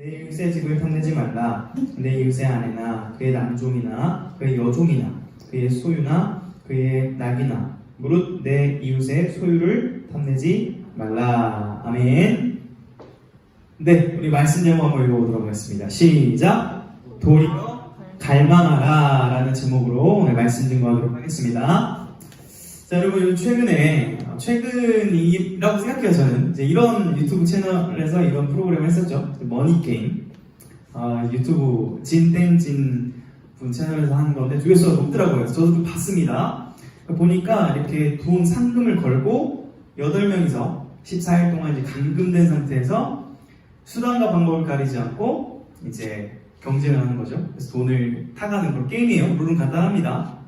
내 이웃의 집을 탐내지 말라. 내 이웃의 아내나 그의 남종이나 그의 여종이나 그의 소유나 그의 낙이나 무릇 내 이웃의 소유를 탐내지 말라. 아멘. 네, 우리 말씀 제목 한번 읽어보도록 하겠습니다. 시작. 도리어 갈망하라 라는 제목으로 오늘 말씀 증거하도록 하겠습니다. 자, 여러분, 최근이라고 생각해요. 저는 이제 이런 유튜브 채널에서 이런 프로그램을 했었죠. 머니게임. 유튜브 진땡진 분 채널에서 하는 건데 조회수가 높더라고요. 저도 좀 봤습니다. 보니까 이렇게 돈 상금을 걸고 8명이서 14일 동안 이제 감금된 상태에서 수단과 방법을 가리지 않고 이제 경쟁을 하는 거죠. 그래서 돈을 타가는 그런 게임이에요. 룰은 간단합니다.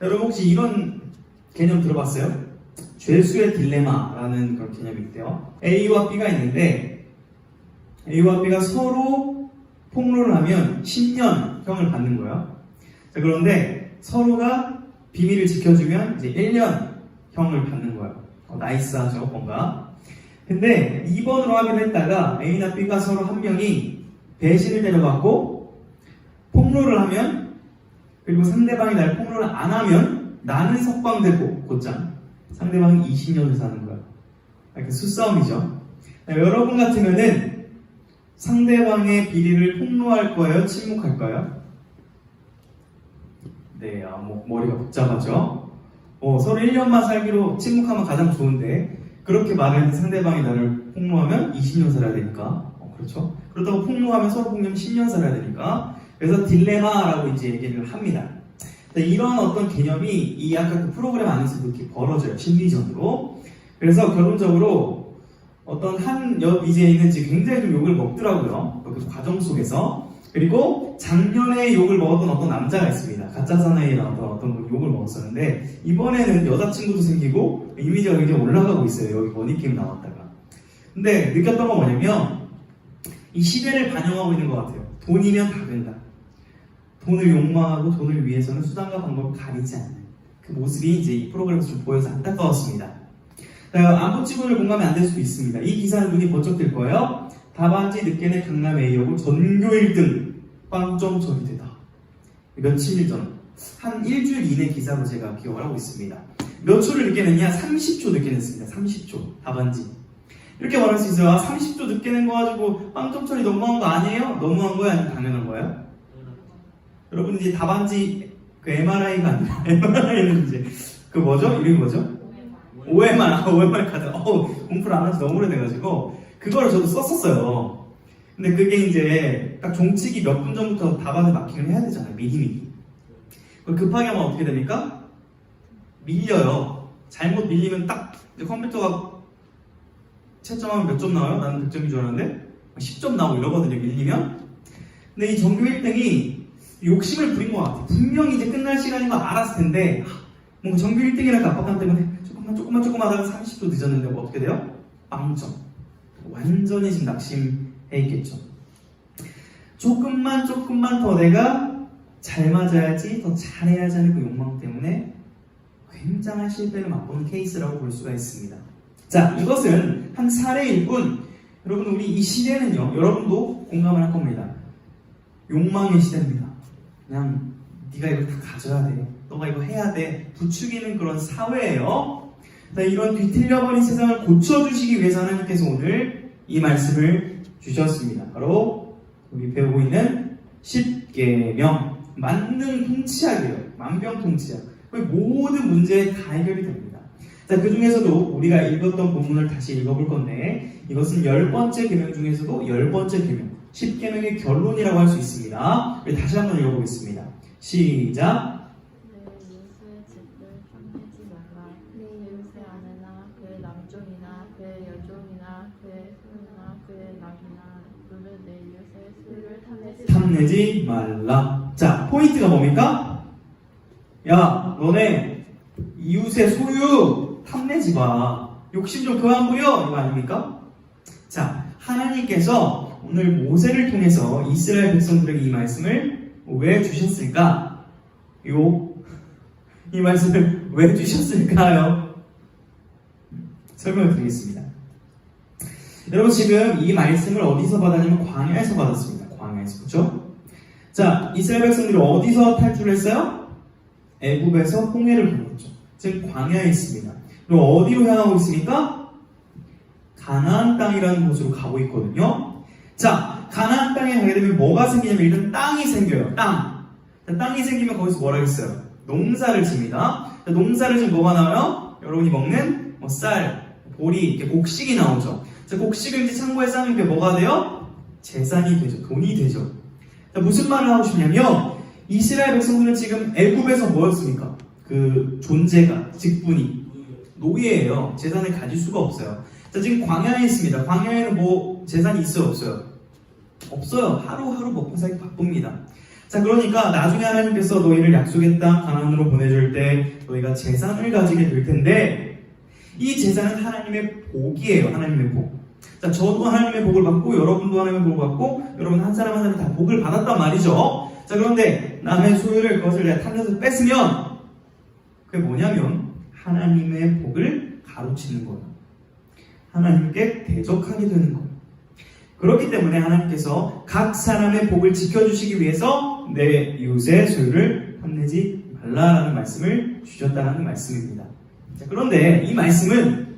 여러분 혹시 이런 개념 들어봤어요? 죄수의 딜레마라는 그런 개념이 있대요. A와 B가 있는데 A와 B가 서로 폭로를 하면 10년형을 받는 거예요. 자, 그런데 서로가 비밀을 지켜주면 이제 1년형을 받는 거예요. 나이스하죠, 뭔가. 근데 2번으로 하기로 했다가 A나 B가 서로 한 명이 배신을 내려받고 폭로를 하면, 그리고 상대방이 날 폭로를 안 하면 나는 석방되고 곧장 상대방이 20년을 사는 거야. 이렇게 수싸움이죠. 여러분 같으면은 상대방의 비리를 폭로할 거예요? 침묵할까요? 네, 머리가 복잡하죠. 서로 1년만 살기로 침묵하면 가장 좋은데 그렇게 말했는데 상대방이 나를 폭로하면 20년 살아야 되니까. 그렇죠? 그렇다고 폭로하면 서로 폭로하면 10년 살아야 되니까. 그래서 딜레마라고 이제 얘기를 합니다. 이런 어떤 개념이 이 아까 그 프로그램 안에서도 이렇게 벌어져요. 심리적으로. 그래서 결론적으로 어떤 한 여비제이는 지금 굉장히 좀 욕을 먹더라고요. 그 과정 속에서. 그리고 작년에 욕을 먹었던 어떤 남자가 있습니다. 가짜 사나이에 나왔던 어떤 분 욕을 먹었었는데 이번에는 여자친구도 생기고 이미지가 굉장히 올라가고 있어요. 여기 머니게임 나왔다가. 근데 느꼈던 건 뭐냐면 이 시대를 반영하고 있는 것 같아요. 돈이면 다 된다. 돈을 욕망하고 돈을 위해서는 수단과 방법을 가리지 않는 그 모습이 이제 이 프로그램에서 좀 보여서 안타까웠습니다. 안보치고를 공감이 안 될 수도 있습니다. 이 기사는 눈이 번쩍 들 거예요. 다반지 늦게는 강남 A역은 전교 1등 빵점 처리되다. 며칠 전, 한 일주일 이내 기사로 제가 기억을 하고 있습니다. 몇 초를 늦게 냈냐? 30초 늦게 냈습니다. 30초. 다반지. 이렇게 말할 수 있어요. 30초 늦게 낸 거 가지고 빵점 처리 너무한 거 아니에요? 너무한 거야? 아니면 당연한 거예요? 여러분 이제 다반지 그 MRI가 아니라 MRI는 이제 그 뭐죠? 이름이 뭐죠? OMR 카드. 공부를 안 해서 너무 오래돼가지고 그거를 저도 썼었어요. 근데 그게 이제 딱 종치기 몇 분 전부터 답안을 마킹을 해야 되잖아요. 미리. 그걸 급하게 하면 어떻게 됩니까? 밀려요. 잘못 밀리면 딱 컴퓨터가 채점하면 몇 점 나와요? 나는 100점인 줄 알았는데 10점 나오고 이러거든요. 밀리면. 근데 이 전교 1등이 욕심을 부린 것 같아요. 분명히 이제 끝날 시간인 거 알았을 텐데 뭔가 전교 1등이라는 압박감 때문에 조금만 하다가 30초 늦었는데 뭐 어떻게 돼요? 빵점. 완전히 지금 낙심해 있겠죠. 조금만 더 내가 잘 맞아야지, 더 잘해야지 하는 그 욕망 때문에 굉장한 실패를 맛보는 케이스라고 볼 수가 있습니다. 자, 이것은 한 사례일 뿐, 여러분 우리 이 시대는요, 여러분도 공감을 할 겁니다. 욕망의 시대입니다. 그냥 네가 이걸 다 가져야 돼, 너가 이거 해야 돼, 부추기는 그런 사회예요. 이런 뒤틀려버린 세상을 고쳐주시기 위해서 하나님께서 오늘 이 말씀을 주셨습니다. 바로 우리 배우고 있는 10계명, 만능통치약이에요. 만병통치약. 모든 문제 다 해결이 됩니다. 자, 그 중에서도 우리가 읽었던 본문을 다시 읽어볼 건데 이것은 10번째 계명 중에서도 10번째 계명, 10계명의 결론이라고 할 수 있습니다. 우리 다시 한번 읽어보겠습니다. 시작. 탐내지 말라. 자, 포인트가 뭡니까? 야, 너네 이웃의 소유 탐내지 마. 욕심 좀 그만 부려. 이거 아닙니까? 자, 하나님께서 오늘 모세를 통해서 이스라엘 백성들에게 이 말씀을 왜 주셨을까? 이 말씀을 왜 주셨을까요? 설명을 드리겠습니다. 여러분 지금 이 말씀을 어디서 받았냐면 광야에서 받았습니다. 광야에서. 그렇죠? 자, 이스라엘 백성들이 어디서 탈출했어요? 애굽에서 홍해를 건넜죠. 지금 광야에 있습니다. 그리고 어디로 향하고 있습니까? 가나안 땅이라는 곳으로 가고 있거든요. 자, 가나안 땅에 가게 되면 뭐가 생기냐면 일단 땅이 생겨요. 땅. 땅이 생기면 거기서 뭐라 했어요? 농사를 집니다. 농사를 지면 뭐가 나와요? 여러분이 먹는 쌀, 보리, 이렇게 곡식이 나오죠. 자, 곡식을 이제 창고에 쌓는 게 뭐가 돼요? 재산이 되죠. 돈이 되죠. 자, 무슨 말을 하고 싶냐면 이스라엘 백성들은 지금 애굽에서 뭐였습니까? 그 존재가, 직분이 노예예요. 재산을 가질 수가 없어요. 자, 지금 광야에 있습니다. 광야에는 뭐 재산이 있어요, 없어요? 없어요. 하루하루 먹고 살기 바쁩니다. 자, 그러니까 나중에 하나님께서 너희를 약속의 땅 가나안으로 보내줄 때 너희가 재산을 가지게 될 텐데 이 재산은 하나님의 복이에요. 하나님의 복. 자, 저도 하나님의 복을 받고 여러분도 하나님의 복을 받고 여러분 한 사람 한 사람 다 복을 받았단 말이죠. 자, 그런데 남의 소유를 그것을 내가 탐내서 뺐으면 그게 뭐냐면 하나님의 복을 가로치는 거예요. 하나님께 대적하게 되는 거예요. 그렇기 때문에 하나님께서 각 사람의 복을 지켜주시기 위해서 내 이웃의 소유를 탐내지 말라라는 말씀을 주셨다는 말씀입니다. 자, 그런데 이 말씀은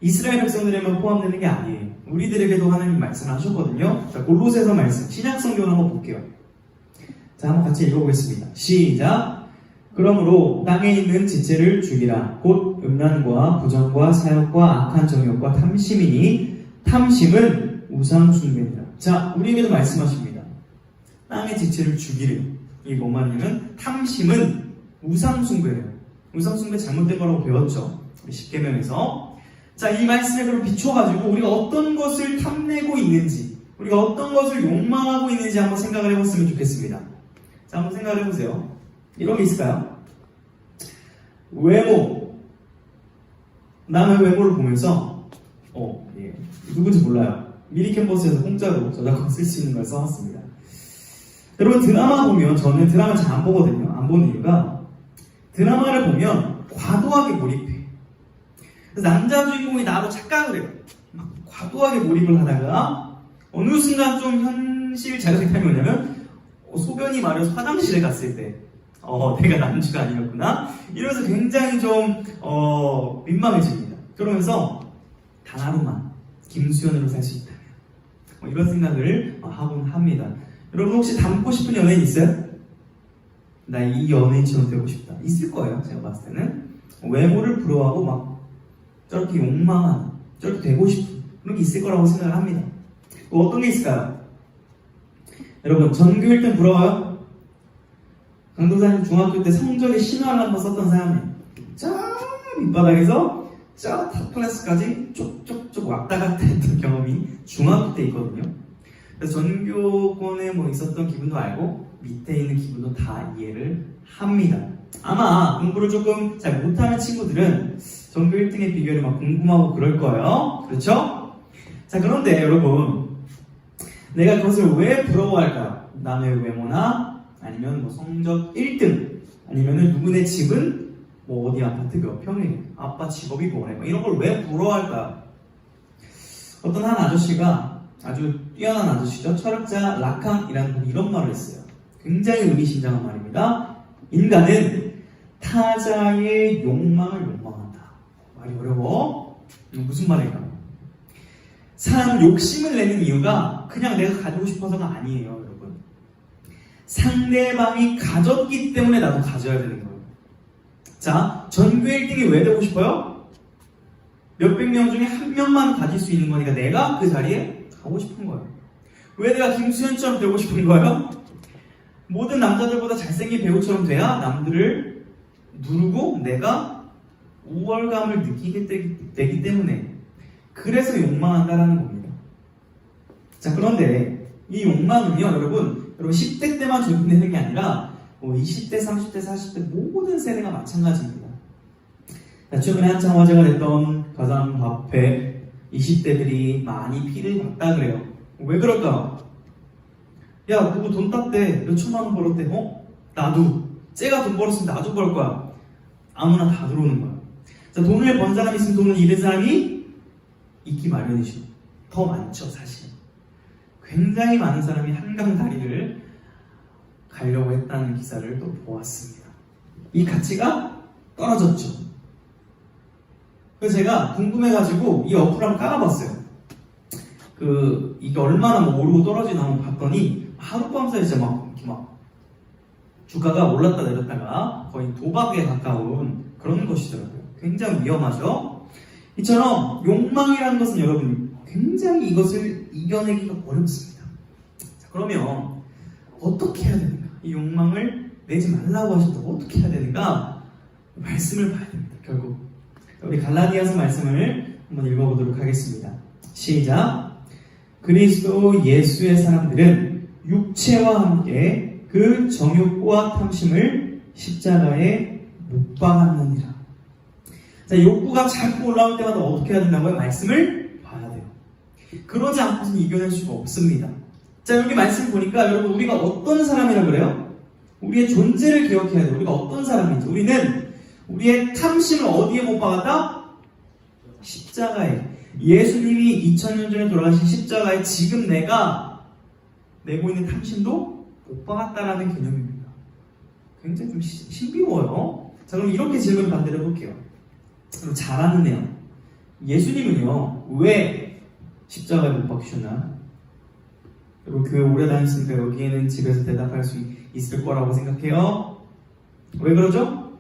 이스라엘 백성들에만 포함되는 게 아니에요. 우리들에게도 하나님 말씀을 하셨거든요. 자, 골로새서 말씀, 신약성경 한번 볼게요. 자, 한번 같이 읽어보겠습니다. 시작! 그러므로 땅에 있는 지체를 죽이라. 곧 음란과 부정과 사욕과 악한 정욕과 탐심이니 탐심은 우상숭배니라. 자, 우리에게도 말씀하십니다. 땅의 지체를 죽이래요. 이게 뭔 말이냐면 탐심은 우상숭배래요. 우상숭배 잘못된 거라고 배웠죠. 우리 십계명에서. 자, 이 말씀에 그럼 비춰가지고 우리가 어떤 것을 탐내고 있는지, 우리가 어떤 것을 욕망하고 있는지 한번 생각을 해봤으면 좋겠습니다. 자, 한번 생각을 해보세요. 이런 게 있을까요? 외모. 남의 외모를 보면서 예, 누군지 몰라요. 미리 캔버스에서 공짜로 저작권 쓸 수 있는 걸 써놨습니다. 여러분 드라마 보면, 저는 드라마 잘 안 보거든요. 안 보는 이유가 드라마를 보면 과도하게 몰입해. 그래서 남자 주인공이 나로 착각을 해요. 막 과도하게 몰입을 하다가 어느 순간 좀 현실 자각이 뭐냐면 소변이 마려서 화장실에 갔을 때 내가 남주가 아니었구나 이러면서 굉장히 좀 민망해집니다. 그러면서 단 하루만 김수현으로 살 수 있다면 이런 생각을 하곤 합니다. 여러분 혹시 닮고 싶은 연예인 있어요? 나 이 연예인처럼 되고 싶다. 있을 거예요. 제가 봤을 때는 외모를 부러워하고 막 저렇게 욕망하는, 저렇게 되고 싶은 그런 게 있을 거라고 생각을 합니다. 어떤 게 있을까요? 여러분 전교 1등 부러워요? 강도사님 중학교 때 성적의 신화를 한번 썼던 사람이에요. 저 밑바닥에서 저 탑클래스까지 쪽쪽쪽 왔다 갔다 했던 경험이 중학교 때 있거든요. 그래서 전교권에 뭐 있었던 기분도 알고 밑에 있는 기분도 다 이해를 합니다. 아마 공부를 조금 잘 못하는 친구들은 전교 1등의 비결이 막 궁금하고 그럴 거예요. 그렇죠? 자, 그런데 여러분 내가 그것을 왜 부러워할까요? 남의 외모나 아니면 뭐 성적 1등 아니면 누구네 집은 뭐 어디 아파트 몇 평이래, 아빠 직업이 뭐래, 뭐 이런 걸 왜 부러워할까요? 어떤 한 아저씨가 아주 뛰어난 아저씨죠. 철학자 라칸이라는 분이 이런 말을 했어요. 굉장히 의미심장한 말입니다. 인간은 타자의 욕망을 욕망한다. 말이 어려워? 무슨 말일까요? 사람은 욕심을 내는 이유가 그냥 내가 가지고 싶어서가 아니에요, 여러분. 상대방이 가졌기 때문에 나도 가져야 되는 거예요. 자, 전교 1등이 왜 되고 싶어요? 몇백 명 중에 한 명만 가질 수 있는 거니까 내가 그 자리에 가고 싶은 거예요. 왜 내가 김수현처럼 되고 싶은 거예요? 모든 남자들보다 잘생긴 배우처럼 돼야 남들을 누르고 내가 우월감을 느끼게 되기 때문에, 그래서 욕망한다라는 겁니다. 자, 그런데 이 욕망은요, 여러분 10대 때만 적용되는 게 아니라 20대, 30대, 40대 모든 세대가 마찬가지입니다. 자, 최근에 한창 화제가 됐던 가상화폐 20대들이 많이 피를 봤다 그래요. 왜 그럴까? 야, 누구 돈 땄대, 몇 천만 원 벌었대. 나도. 쟤가 돈 벌었으면 나도 벌 거야. 아무나 다 들어오는 거야. 자, 돈을 번 사람이 있으면 돈을 잃은 사람이 있기 마련이죠. 더 많죠, 사실. 굉장히 많은 사람이 한강 다리를 가려고 했다는 기사를 또 보았습니다. 이 가치가 떨어졌죠. 그래서 제가 궁금해가지고 이 어플을 한번 깔아봤어요. 이게 얼마나 오르고 떨어지나 한번 봤더니 하룻밤 사이에 진짜 이렇게 주가가 올랐다 내렸다가 거의 도박에 가까운 그런 것이더라고요. 굉장히 위험하죠. 이처럼 욕망이라는 것은 여러분 굉장히 이것을 이겨내기가 어렵습니다. 자, 그러면 어떻게 해야 되는가? 이 욕망을 내지 말라고 하셨다고 어떻게 해야 되는가? 말씀을 봐야 됩니다. 결국 우리 갈라디아서 말씀을 한번 읽어보도록 하겠습니다. 시작. 그리스도 예수의 사람들은 육체와 함께 그 정욕과 탐심을 십자가에 못 박았느니라. 자, 욕구가 자꾸 올라올 때마다 어떻게 해야 된다고요? 말씀을 봐야 돼요. 그러지 않고서는 이겨낼 수가 없습니다. 자, 여기 말씀 보니까 여러분 우리가 어떤 사람이라 그래요? 우리의 존재를 기억해야 돼요. 우리가 어떤 사람인지. 우리는 우리의 탐심을 어디에 못 박았다? 십자가에. 예수님이 2000년 전에 돌아가신 십자가에 지금 내가 내고 있는 탐심도 못 박았다라는 개념입니다. 굉장히 좀 신비로워요. 자, 그럼 이렇게 질문 반대로 해볼게요. 그럼 잘 아는 내용. 예수님은요, 왜 십자가에 못 박히셨나? 여러분 교회 오래 다녔으니까 여기에는 집에서 대답할 수 있을 거라고 생각해요. 왜 그러죠?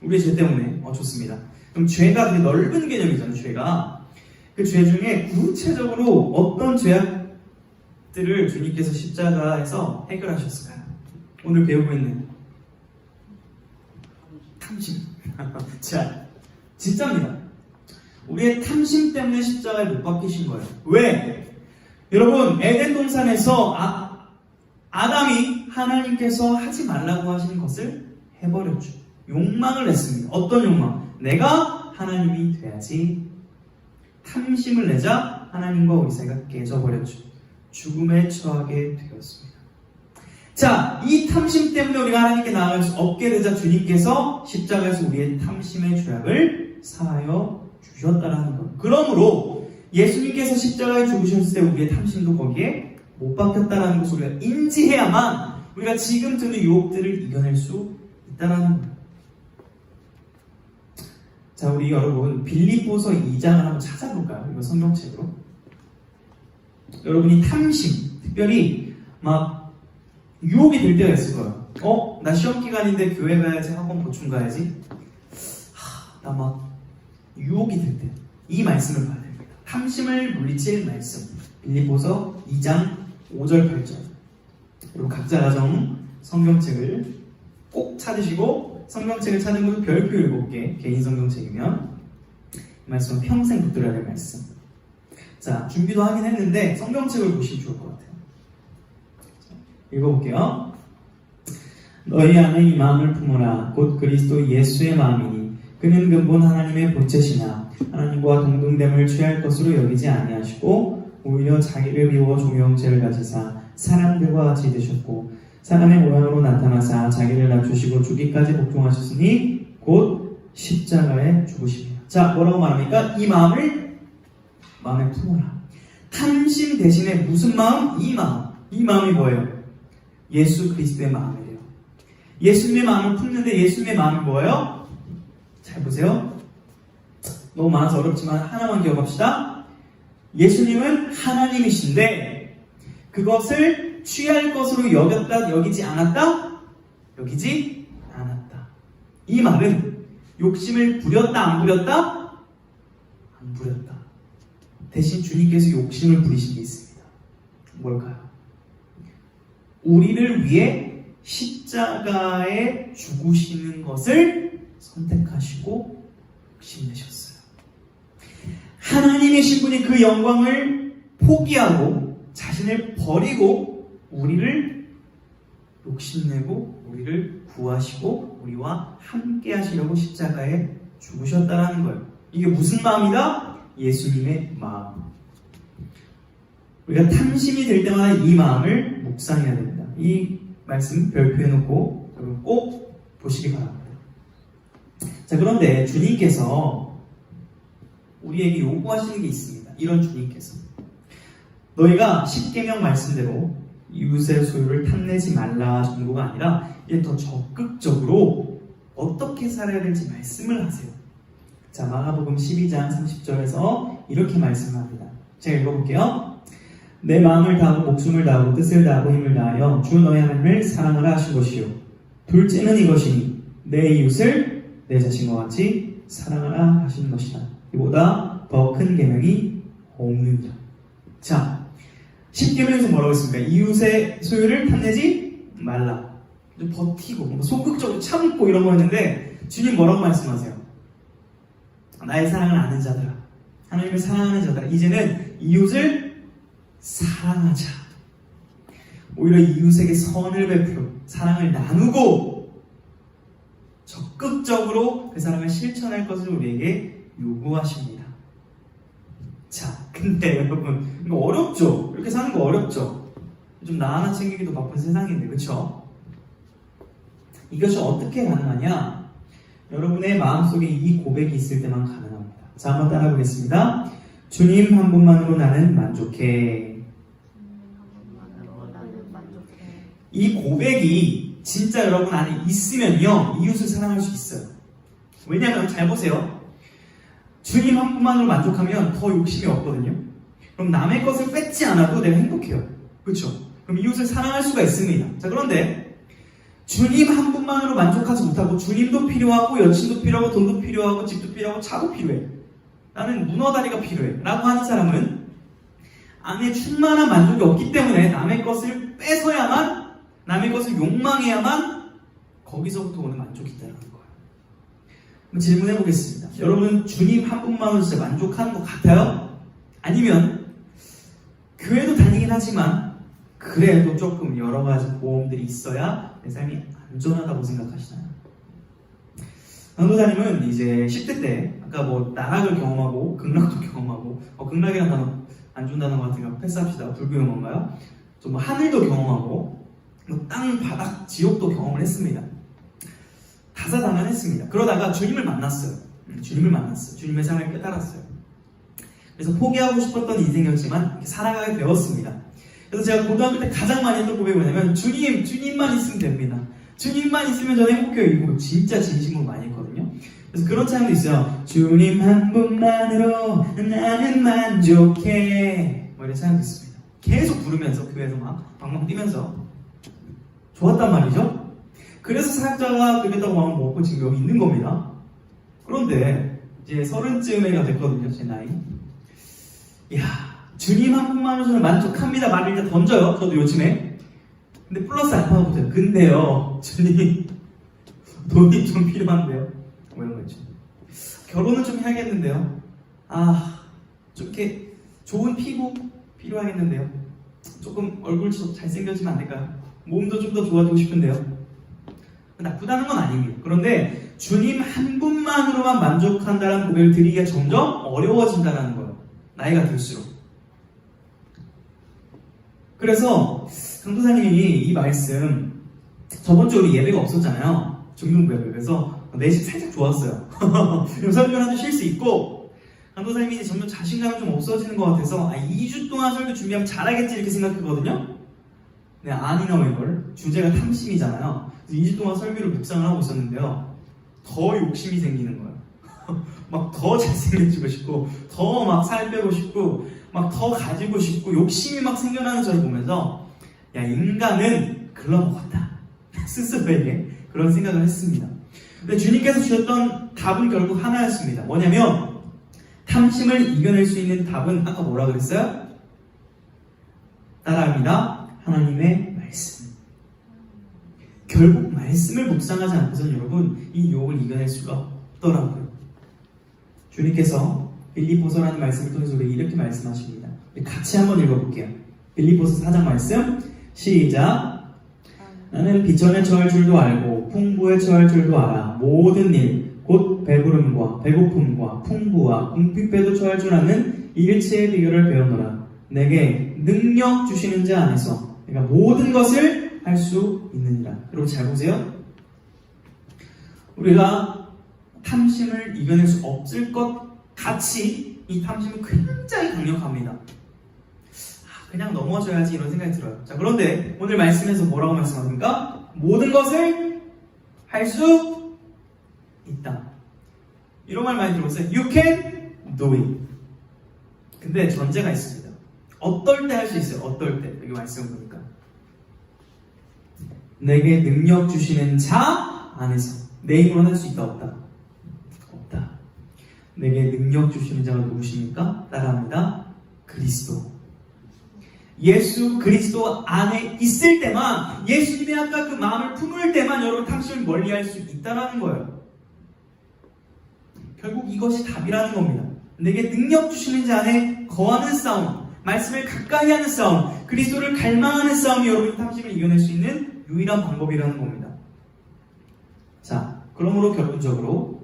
우리의 죄 때문에. 좋습니다. 그럼 죄가 되게 넓은 개념이잖아요. 죄가. 그 죄 중에 구체적으로 어떤 죄악들을 주님께서 십자가에서 해결하셨을까요? 오늘 배우고 있는 탐심. 자, 진짜입니다. 우리의 탐심 때문에 십자가에 못 박히신 거예요. 왜? 여러분, 에덴 동산에서 아담이 하나님께서 하지 말라고 하시는 것을 해버렸죠. 욕망을 냈습니다. 어떤 욕망? 내가 하나님이 돼야지. 탐심을 내자 하나님과 우리 사이가 깨져버렸죠. 죽음에 처하게 되었습니다. 자, 이 탐심 때문에 우리가 하나님께 나아갈 수 없게 되자 주님께서 십자가에서 우리의 탐심의 죄악을 사하여 주셨다라는 것. 그러므로 예수님께서 십자가에 죽으셨을 때 우리의 탐심도 거기에 못 박혔다라는 것을 우리가 인지해야만 우리가 지금 드는 유혹들을 이겨낼 수 있다라는 거예요. 자, 우리 여러분 빌립보서 2장을 한번 찾아볼까요? 이거 성경책으로. 여러분이 탐심, 특별히 유혹이 될 때가 있을 거예요. 나 시험 기간인데 교회 가야지, 학원 보충 가야지. 나 유혹이 될 때 이 말씀을 봐야 됩니다. 탐심을 물리칠 말씀. 빌립보서 2장 5절 8절. 그리고 각자 가정 성경책을 꼭 찾으시고 성경책을 찾은 것도 별표 7개 개인 성경책이면 이 말씀은 평생 붙들어야 될 말씀. 자, 준비도 하긴 했는데 성경책을 보시면 좋을 것 같아요. 읽어볼게요. 너희 안에 이 마음을 품어라. 곧 그리스도 예수의 마음이니 그는 근본 하나님의 본체시나 하나님과 동등됨을 취할 것으로 여기지 아니하시고 오히려 자기를 비워 종형체를 가지사 사람들과 같이 되셨고 사람의 모양으로 나타나사 자기를 낮추시고 죽기까지 복종하셨으니 곧 십자가에 죽으십니다. 자, 뭐라고 말합니까? 이 마음을 마음에 품어라. 탐심 대신에 무슨 마음? 이 마음. 이 마음이 뭐예요? 예수 그리스도의 마음이래요. 예수님의 마음을 품는데 예수님의 마음이 뭐예요? 잘 보세요. 너무 많아서 어렵지만 하나만 기억합시다. 예수님은 하나님이신데 그것을 취할 것으로 여겼다, 여기지 않았다? 여기지 않았다. 이 말은 욕심을 부렸다, 안 부렸다? 안 부렸다. 대신 주님께서 욕심을 부리신 게 있습니다. 뭘까요? 우리를 위해 십자가에 죽으시는 것을 선택하시고 욕심내셨어요. 하나님이신 분이 그 영광을 포기하고 자신을 버리고 우리를 욕심내고 우리를 구하시고 우리와 함께 하시려고 십자가에 죽으셨다는 거예요. 이게 무슨 마음이다? 예수님의 마음. 우리가 탐심이 될 때마다 이 마음을 묵상해야 됩니다. 이 말씀 별표해놓고 여러분 꼭 보시기 바랍니다. 자, 그런데 주님께서 우리에게 요구하시는 게 있습니다. 이런 주님께서 너희가 십계명 말씀대로 이웃의 소유를 탐내지 말라 정도가 아니라 이제 더 적극적으로 어떻게 살아야 될지 말씀을 하세요. 자, 마가복음 12장 30절에서 이렇게 말씀합니다. 제가 읽어볼게요. 내 마음을 다하고 목숨을 다하고 뜻을 다하고 힘을 다하여 주 너희 하나님을 사랑하라 하신 것이요 둘째는 이것이니 내 이웃을 내 자신과 같이 사랑하라 하시는 것이다. 이보다 더 큰 계명이 없느니라. 자, 10계명에서 뭐라고 했습니까? 이웃의 소유를 탐내지 말라. 좀 버티고 소극적으로 참고 이런 거 했는데 주님 뭐라고 말씀하세요? 나의 사랑을 아는 자들아, 하나님을 사랑하는 자들아, 이제는 이웃을 사랑하자. 오히려 이웃에게 선을 베풀어 사랑을 나누고 적극적으로 그 사랑을 실천할 것을 우리에게 요구하십니다. 자, 근데 여러분 이거 어렵죠? 이렇게 사는 거 어렵죠? 좀 나 하나 챙기기도 바쁜 세상인데, 그쵸? 이것이 어떻게 가능하냐? 여러분의 마음속에 이 고백이 있을 때만 가능합니다. 자, 한번 따라 보겠습니다. 주님 한 분만으로 나는 만족해. 이 고백이 진짜 여러분 안에 있으면요, 이웃을 사랑할 수 있어요. 왜냐하면 잘 보세요. 주님 한 분만으로 만족하면 더 욕심이 없거든요. 그럼 남의 것을 뺏지 않아도 내가 행복해요. 그렇죠? 그럼 이웃을 사랑할 수가 있습니다. 자, 그런데 주님 한 분만으로 만족하지 못하고 주님도 필요하고 여친도 필요하고 돈도 필요하고 집도 필요하고 차도 필요해. 나는 문어다리가 필요해 라고 하는 사람은 안에 충만한 만족이 없기 때문에 남의 것을 뺏어야만, 남의 것을 욕망해야만 거기서부터 오는 만족이 있다는 거예요. 그럼 질문해 보겠습니다. 여러분은 주님 한 분만으로 진짜 만족하는 것 같아요? 아니면 교회도 다니긴 하지만 그래도 조금 여러 가지 보험들이 있어야 내 삶이 안전하다고 생각하시나요? 강도사님은 이제 10대 때 아까 뭐 나락을 경험하고 극락도 경험하고, 극락이라는 단어 안 준다는 것 같으니까 패스합시다. 불교용 건가요? 좀 뭐 하늘도 경험하고 땅, 바닥, 지옥도 경험을 했습니다. 다사다난했습니다. 그러다가 주님을 만났어요. 주님의 삶을 깨달았어요. 그래서 포기하고 싶었던 인생이었지만 이렇게 살아가게 되었습니다. 그래서 제가 고등학교 때 가장 많이 했던 고백이 뭐냐면 주님만 있으면 됩니다. 주님만 있으면 저는 행복해요. 이거 진짜 진심으로 많이 했거든요. 그래서 그런 찬양도 있어요. 주님 한 분만으로 나는 만족해. 뭐 이런 찬양도 있습니다. 계속 부르면서 교회에서 막 방방 뛰면서 좋았단 말이죠. 그래서 사역자가 되겠다고 마음 먹고 지금 여기 있는 겁니다. 그런데 이제 30쯤에가 됐거든요, 제 나이. 이야, 주님 한 분만으로 저는 만족합니다 말을 이제 던져요, 저도 요즘에. 근데 플러스 알파가 붙어요. 근데요, 주님 돈이 좀 필요한데요, 뭐 이런 거 있죠. 결혼은 좀 해야겠는데요, 좀 이렇게 좋은 피부 필요하겠는데요, 조금 얼굴 좀 잘생겨지면 안 될까요? 몸도 좀 더 좋아지고 싶은데요. 나쁘다는 건 아닙니다. 그런데 주님 한 분만으로만 만족한다는 고백을 드리기가 점점 어려워진다는 거예요. 나이가 들수록. 그래서 강도사님이 이 말씀, 저번 주에 우리 예배가 없었잖아요. 중등부 예배. 그래서 내심 살짝 좋았어요. 설교를 하도 쉴 수 있고, 강도사님이 점점 자신감이 좀 없어지는 것 같아서 2주 동안 설교 준비하면 잘하겠지 이렇게 생각했거든요. 네, 아니나 웬걸. 주제가 탐심이잖아요. 2주 동안 설교를 묵상을 하고 있었는데요, 더 욕심이 생기는 거예요. 막 더 잘생겨지고 싶고, 더 막 살 빼고 싶고, 막 더 가지고 싶고, 욕심이 막 생겨나는 저를 보면서, 야, 인간은 글러먹었다. 스스로에게 그런 생각을 했습니다. 근데 주님께서 주셨던 답은 결국 하나였습니다. 뭐냐면, 탐심을 이겨낼 수 있는 답은 아까 뭐라 그랬어요? 따라합니다. 하나님의 말씀. 결국 말씀을 묵상하지 않고서는 여러분 이 유혹을 이겨낼 수가 없더라고요. 주님께서 빌립보서라는 말씀을 통해서 우리 이렇게 말씀하십니다. 우리 같이 한번 읽어볼게요. 빌립보서 4장 말씀 시작. 나는 비천에 처할 줄도 알고 풍부에 처할 줄도 알아. 모든 일 곧 배부름과 배고픔과 풍부와 궁핍에도 처할 줄 아는 일체의 비결을 배우노라. 내게 능력 주시는 자 안에서 내가 모든 것을 할 수 있느니라. 여러분 잘 보세요. 우리가 탐심을 이겨낼 수 없을 것 같이 이 탐심은 굉장히 강력합니다. 그냥 넘어져야지 이런 생각이 들어요. 자, 그런데 오늘 말씀에서 뭐라고 말씀합니까? 모든 것을 할 수 있다. 이런 말 많이 들어보세요. You can do it. 근데 전제가 있습니다. 어떨 때 할 수 있어요? 어떨 때? 여기 말씀을 보니까 내게 능력 주시는 자 안에서. 내 힘으로는 할 수 있다 없다? 없다. 내게 능력 주시는 자가 누구십니까? 따라합니다. 그리스도. 예수 그리스도 안에 있을 때만, 예수님의 아까 그 마음을 품을 때만 여러분 탐심을 멀리할 수 있다는 거예요. 결국 이것이 답이라는 겁니다. 내게 능력 주시는 자 안에 거하는 싸움, 말씀을 가까이 하는 싸움, 그리스도를 갈망하는 싸움이 여러분 탐심을 이겨낼 수 있는 유일한 방법이라는 겁니다. 자, 그러므로 결론적으로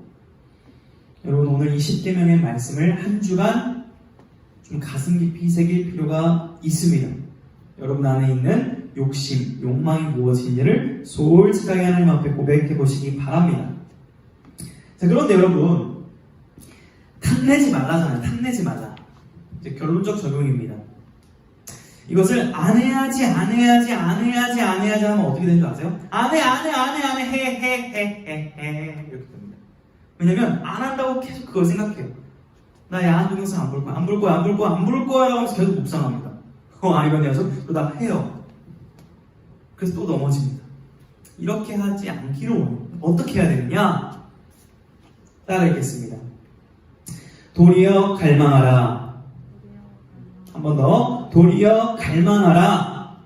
여러분 오늘 이 10계명의 말씀을 한 주간 좀 가슴 깊이 새길 필요가 있습니다. 여러분 안에 있는 욕심, 욕망이 무엇인지를 솔직하게 하나님 앞에 고백해 보시기 바랍니다. 자, 그런데 여러분 탐내지 말라잖아요. 탐내지 말라. 이제 결론적 적용입니다. 이것을 안 해야지 하면 어떻게 되는 줄 아세요? 안 해 이렇게 됩니다. 왜냐면 안 한다고 계속 그걸 생각해요. 나 야한 동영상 안 볼 거야 라고 하면서 계속 묵상합니다. 아니면 해서 그러다 해요. 그래서 또 넘어집니다. 이렇게 하지 않기로 원해요. 어떻게 해야 되느냐? 따라 읽겠습니다. 도리어 갈망하라. 한 번 더. 도리어 갈망하라.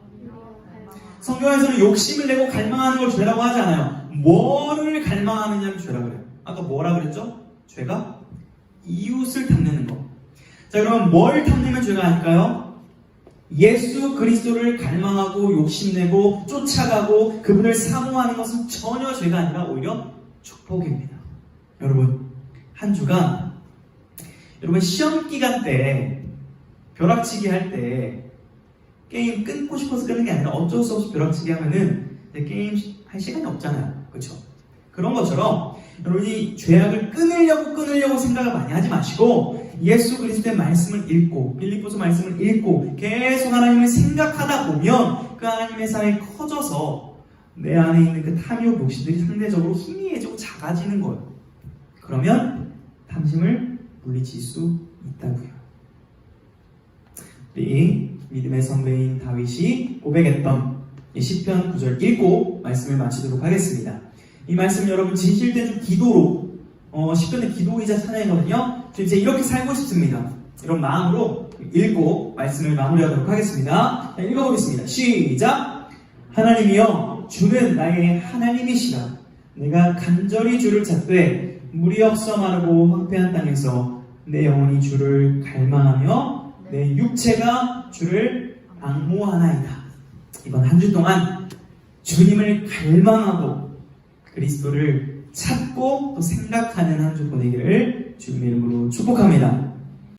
성경에서는 욕심을 내고 갈망하는 걸 죄라고 하지 않아요. 뭐를 갈망하느냐를 죄라고 그래요. 아까 뭐라 그랬죠? 죄가 이웃을 탐내는 거. 자, 그럼 뭘 탐내면 죄가 아닐까요? 예수 그리스도를 갈망하고 욕심내고 쫓아가고 그분을 사모하는 것은 전혀 죄가 아니라 오히려 축복입니다. 여러분, 한 주간 여러분 시험 기간 때 벼락치기 할 때 게임 끊고 싶어서 끄는 게 아니라 어쩔 수 없이 벼락치기 하면은 게임 할 시간이 없잖아요. 그렇죠? 그런 것처럼 여러분이 죄악을 끊으려고 생각을 많이 하지 마시고 예수 그리스도의 말씀을 읽고 빌립보서 말씀을 읽고 계속 하나님을 생각하다 보면 그 하나님의 사랑이 커져서 내 안에 있는 그 탐욕 욕심들이 상대적으로 희미해지고 작아지는 거예요. 그러면 탐심을 물리칠 수 있다고요. 우리 믿음의 선배인 다윗이 고백했던 이 시편 9절 읽고 말씀을 마치도록 하겠습니다. 이 말씀 여러분 진실된 좀 기도로 시편의 기도이자 찬양이거든요. 저 이제 이렇게 살고 싶습니다. 이런 마음으로 읽고 말씀을 마무리하도록 하겠습니다. 읽어보겠습니다. 시작! 하나님이여 주는 나의 하나님이시라. 내가 간절히 주를 찾되 물이 없어 마르고 황폐한 땅에서 내 영혼이 주를 갈망하며 내 육체가 주를 앙모하나이다. 이번 한 주 동안 주님을 갈망하고 그리스도를 찾고 또 생각하는 한 주 보내기를 주님의 이름으로 축복합니다.